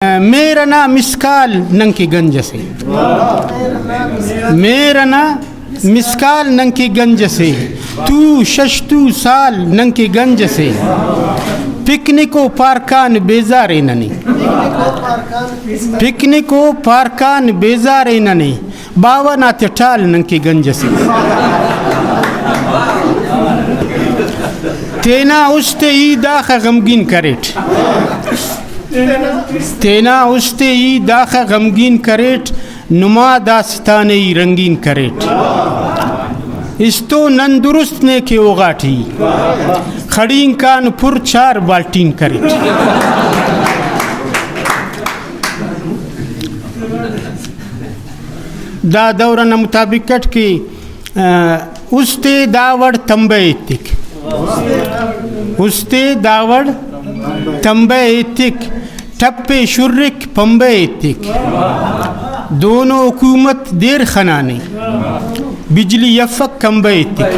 मेरा ना मिसकाल नंग की गंज से, मेरा ना मिसकाल नंग की गंज से, तू शशतू साल नंग की गंज से, पिकनिको पार्कान बेजारे ननी, पिकनिको पार्कान बेजारे ननी, बावा ना त्याल नंग की गंज से। तेना उस्ते ई दाख गमगीन करेट, तेना उस्ते ई दाख गमगीन करेट, नुमा दास्ताने ई रंगीन करेट, इस्तो नंदुरुस्त ने के ओगाठी, खड़ीन कान पुर चार बाल्टीन करेट। दा दौरान मुताबिक कट की उस्ते दावड़ तंबे इतिक, उस्ते दावड़ तंबे इतिक, टप्पे शुर्रिक पंबे इतिक, दोनों हुकूमत देर खनाने, बिजली यफक कंबे इतिक।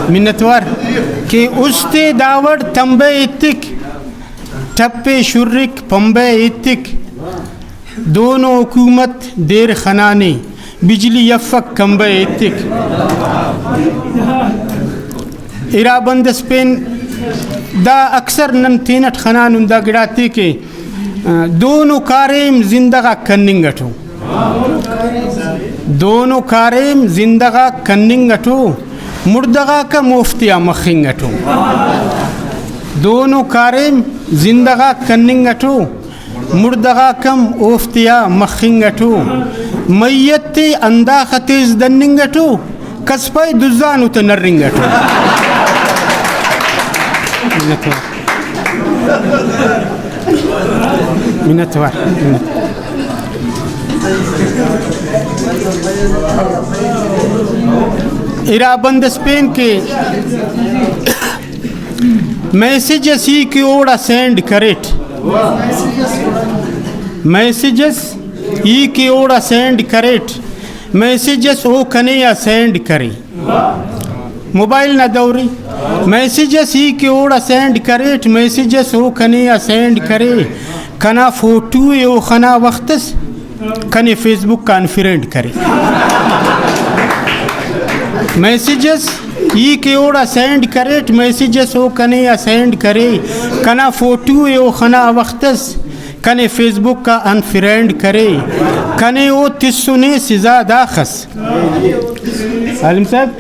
मिन्नतवार के उस्ते दावड़ तंबे इतिक, टप्पे शुर्रिक पंबे इतिक, दोनों हुकूमत देर खनाने, बिजली यफक कंबे इतिक। इराबंद स्पेन दा अक्सर नन तीनट खनान दा गिराती के दोनों कारेम जिंदगा कन्निंगटो, दोनों कारेम जिंदगा कन्निंगटो, मुर्दगा का मुफ्तिया मखिंगटो, दोनों कारेम जिंदगा कन्निंगटो, मुर्दगा कम ओफ्तिया मखिंगटो, मैयते अंदा खतेज दन्निंगटो, कसपाई दुजानु तो नर्रिंगटो। मिनतवार इराबंद स्पेन के मैसेजेस ही की ओड़ा सेंड करेट, मैसेजेस ही की ओड़ा सेंड करेट, मैसेजेस ओ कने या सेंड करे, मोबाइल ना दौरी, मैसेजेस ही की ओड़ा सेंड करेट, मैसेजेस ओ कने या सेंड करे, कना फोटो यो खना वक्तस कने फेसबुक कॉन्फ्रेंट करे, मैसेजेस ही के ओड़ा सेंड करेट, मैसेजेस ओ कने या सेंड करे, कना फोटो यो खना वक्तस कने फेसबुक का अनफ्रेंड करे, कने ओ तिस्सुने सिजा दाखस, आलिम साहब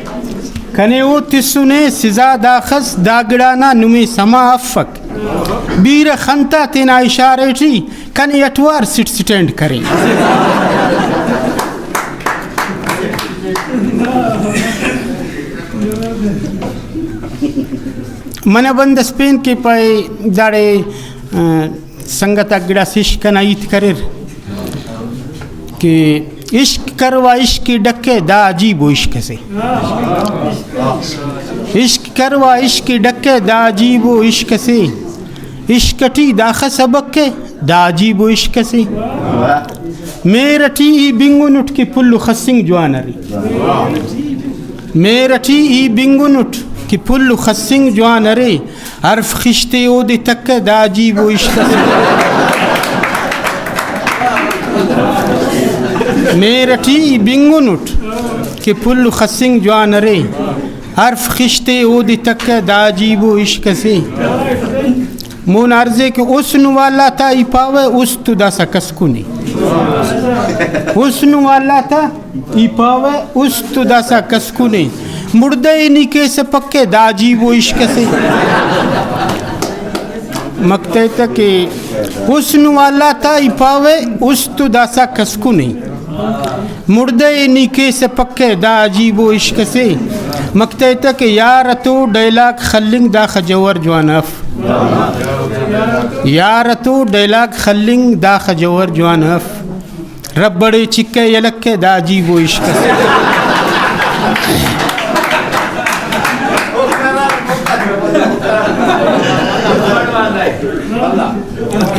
कने ओ तिस्सुने सिजा दाखस, दागड़ाना नुमी समा अफक, बीर खंता तेना इशारे टी कने अटवार सिट स्टैंड करे। मनबंद स्पेन के पाए दाड़े संगत अगड़ा इश्क ना ईत करेर कि इश्क करवा इश्क डके दा अजीब वो इश्क से, इश्क करवा इश्क डके दा अजीब वो इश्क से, इश्कटी दाख सबक के दा अजीब वो इश्क से, मेरठी ई बिंगुन उठ के पुल्लु खसिंग जवानरी, मेरठी ई बिंगुन उठ कि पुल्लु खसिंग जवानरे, अर्फ खिश्ते ओदे तक दा अजीब वो इश्क से, मेरठी बिंगुन उठ कि पुल्लु खसिंग जवानरे, अर्फ खिश्ते ओदे तक दा अजीब वो इश्क से, मोन अर्जे के उसन वाला था इपावे उस तुदा सा कसकुनी, उसन वाला था इपावे उस तुदा सा कसकुनी, मुर्दे निके से पक्के दाजी वो इश्क से, मकते तक उसन वाला था इपावे उस तुदा सा कसकुनी, मुर्दे निके से पक्के दाजी वो इश्क से, मकते तक यार तो डायलॉग खल्लिंग दा खजवर जवानफ, यार तो डायलॉग खल्लिंग दा खजवर जवानफ, रब बड़े चिक्के यलक के दाजी वो इश्क से,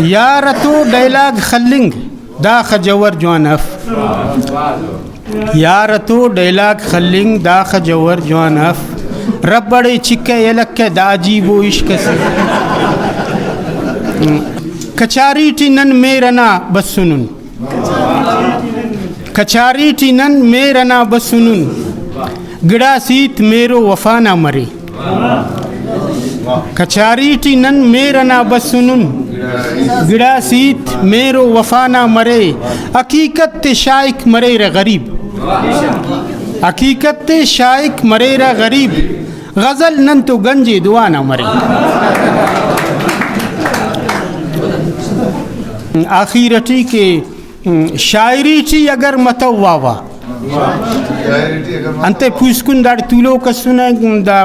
यार तो डायलॉग खल्लिंग दा खजवर जवानफ, यार तो डायलॉग खल्लिंग दा खजवर जवानफ, रबड़े चिक्के यलक्के दाजीबो इश्क से कचारी टिनन मेरना बसुनुन कचारी टिनन मेरना बसुनुन गिड़ा सीत मेरो वफा ना मरे कचारी टिनन मेरना बसुनुन गिड़ा सीत मेरो वफा ना मरे हकीकत ते शाइक मरे रे गरीब हकीकत ते शाइक मरे रे गरीब गज़ल नन तो गंजे दुआ ना मरे। आखिरटी के शायरी टी अगर मतवावा अंते पुस्कुन दाड़ तुलो कसुना दा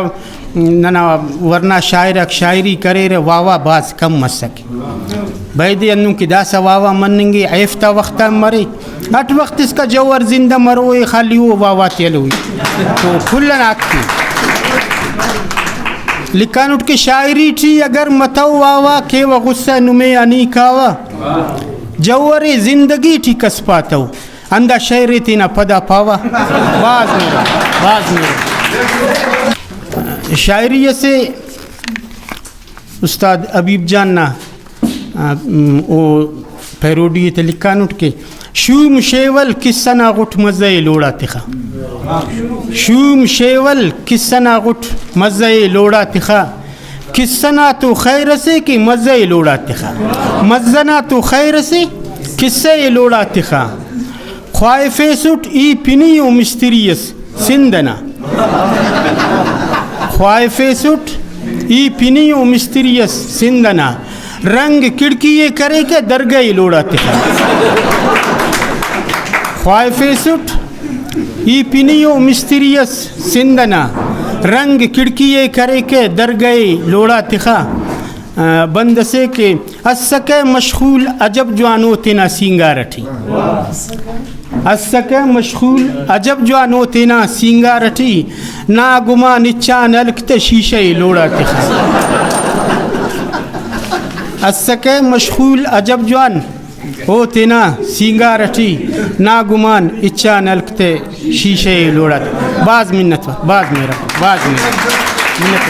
नना वरना शायर शायरी करे रे वावा बास कम मसके बैदे अन्नु की दासा वावा मनेंगे ऐफ्ता वक्ता मरे हट वक्त इसका जौहर जिंदा मरो खाली वो वावा तेल हुई तो खुल्लन आती लिखान उठ के शायरी थी अगर मतव वावा के व गुस्सा नुमे अनी खावा जौहर जिंदगी थी कस पाता अंदा शहर तीना पदा पावा बाज मेरा शायरी से उस्ताद अबीब जान ना वो पैरोडी ते लिखान उठ के शूम शेवल किस्सा ना गुट मज़े लोड़ा तिखा शूम शेवल किस्सा ना गुट मज़े लोड़ा तिखा किस्सा ना तो खैर से कि मज़े लोड़ा तिखा मज़ना तो खैर से किस्से लोड़ा तिखा ख्वाइफे सुट ई पिनी ओ मिस्टीरियस सिंदना ख्वाइफे सुट ई पिनी ओ मिस्टीरियस सिंदना रंग खिड़की ये करे के दरगह लोड़ा तिखा ख्वाइफे सुट ई पिनी ओ मिस्टीरियस सिंदना रंग खिड़की ये करे के दरगह लोड़ा तिखा बंद से के अस्सके मशगूल अजब जवानो तेना सिंगारठी अस्सके मशगूल अजब जवानो तेना सिंगारठी ना गुमा निच्चा नलकते शीशे लोड़ा तिखा अस्सके मशगूल अजब जवान हो तेना सिंगारठी ना गुमान इच्छा नलकते शीशे लोड़ा बाज मिन्नत बाज मेरा मिन्नत